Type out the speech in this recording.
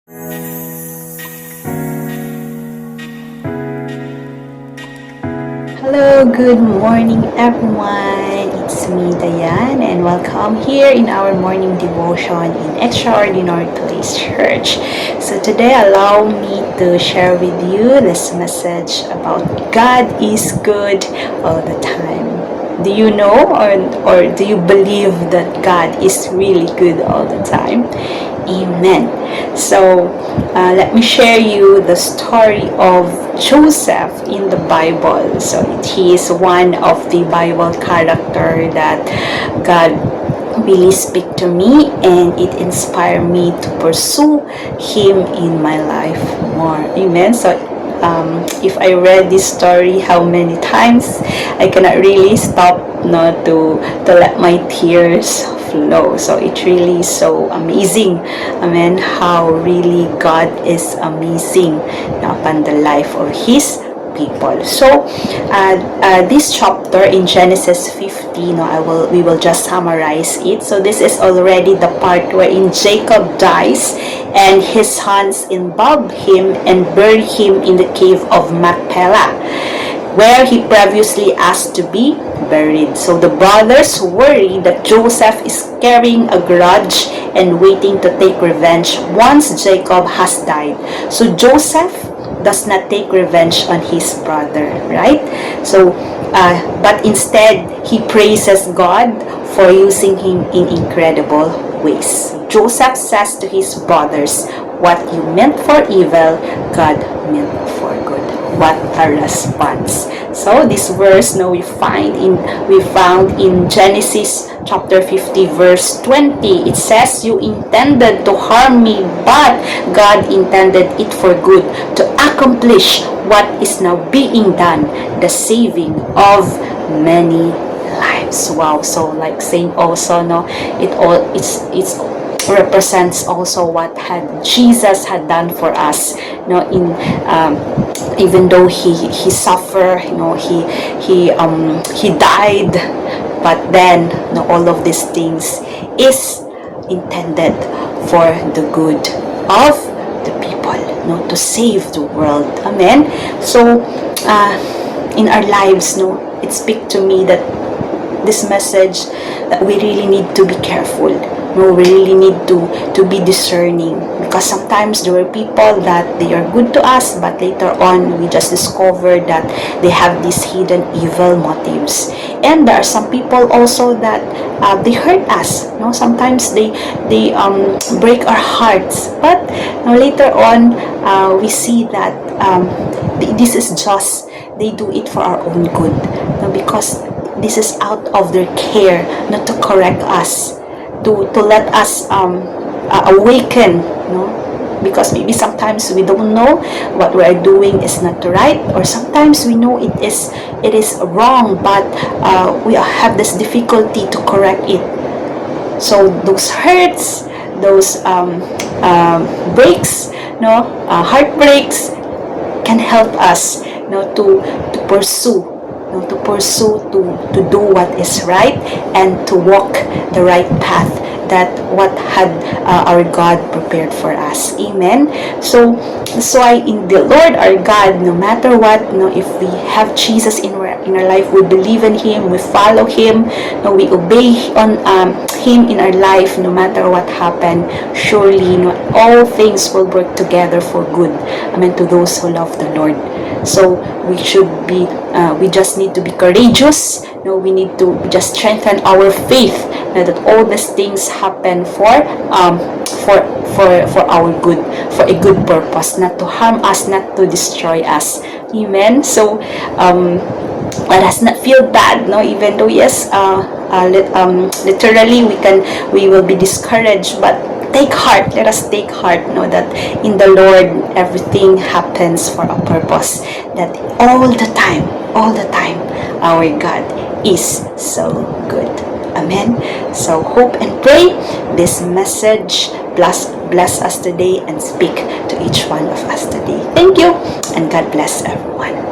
Hello, good morning everyone. It's me, Diane, and welcome here in our morning devotion in Extraordinary Place Church. So today, allow me to share with you this message about God is good all the time. Do you know or do you believe that God is really good all the time? Amen. So let me share you the story of Joseph in the Bible. So he is one of the Bible character that God really speak to me, and it inspired me to pursue him in my life more. Amen. So if I read this story how many times, I cannot really stop to let my tears flow. So it really is so amazing, amen, how really God is amazing upon the life of his people. So this chapter in Genesis 50, we will just summarize it. So this is already the part wherein Jacob dies and his sons involve him and bury him in the cave of Machpelah, where he previously asked to be buried. So the brothers worry that Joseph is carrying a grudge and waiting to take revenge once Jacob has died. So Joseph does not take revenge on his brother, right? So, but instead, he praises God for using him in incredible ways. Joseph says to his brothers, "What you meant for evil, God meant for good." What a response! So this verse we found in Genesis chapter 50 verse 20. It says, "You intended to harm me, but God intended it for good, to accomplish what is now being done, the saving of many lives." Wow! So like saying also, it's represents also what Jesus had done for us. In even though he suffered, he died, but then all of these things is intended for the good of the people, to save the world. Amen. So in our lives, it speaks to me that this message that we really need to be careful. We really need to be discerning, because sometimes there are people that they are good to us, but later on we just discover that they have these hidden evil motives. And there are some people also that they hurt us. Sometimes they break our hearts, but later on we see that this is just they do it for our own good, because this is out of their care, not to correct us, to let us awaken, because maybe sometimes we don't know what we are doing is not right, or sometimes we know it is wrong, but we have this difficulty to correct it. So those hurts, those breaks, heartbreaks can help us to pursue to do what is right, and to walk the right path that what had our God prepared for us. Amen. So that's why in the Lord our God, no matter what, if we have Jesus in our life, we believe in him, we follow him, we obey on him in our life, no matter what happened, surely all things will work together for good, amen, to those who love the Lord. So we should be we just need to be courageous. We need to just strengthen our faith that all these things happen for our good, for a good purpose, not to harm us, not to destroy us. Amen. So let us not feel bad, even though yes, literally we will be discouraged, but take heart. Let us take heart, that in the Lord everything happens for a purpose, that all the time our God is so good. Amen. So hope and pray this message bless us today and speak to each one of us today. Thank you, and God bless everyone.